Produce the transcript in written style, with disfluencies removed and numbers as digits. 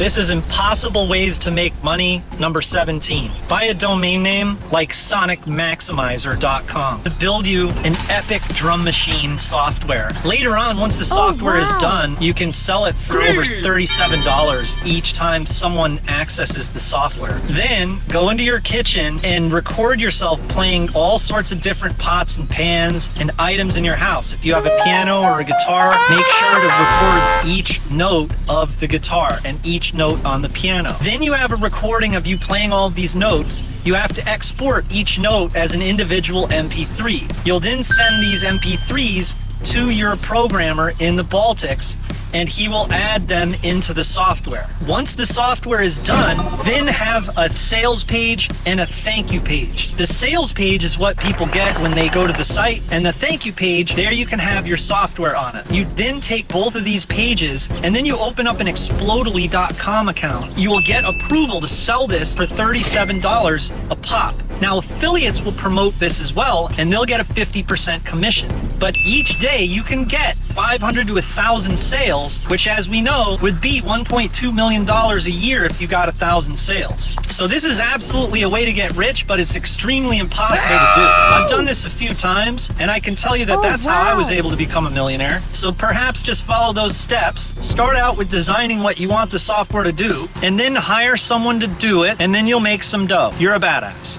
This is impossible ways to make money, number 17. Buy a domain name like sonicmaximizer.com to build you an epic drum machine software. Later on, once the software is done, you can sell it for over $37 each time someone accesses the software. Then go into your kitchen and record yourself playing all sorts of different pots and pans and items in your house. If you have a piano or a guitar, make sure to record each note of the guitar and each note on the piano. Then you have a recording of you playing all of these notes. You have to export each note as an individual MP3. You'll then send these MP3s to your programmer in the Baltics, and he will add them into the software. Once the software is done, then have a sales page and a thank you page. The sales page is what people get when they go to the site, and the thank you page, there you can have your software on it. You then take both of these pages, and then you open up an explodely.com account. You will get approval to sell this for $37 a pop. Now, affiliates will promote this as well, and they'll get a 50% commission. But each day you can get 500 to 1,000 sales, which, as we know, would be $1.2 million a year if you got 1,000 sales. So this is absolutely a way to get rich, but it's extremely impossible to do. I've done this a few times, and I can tell you that that's how I was able to become a millionaire. So perhaps just follow those steps. Start out with designing what you want the software to do, and then hire someone to do it, and then you'll make some dough. You're a badass.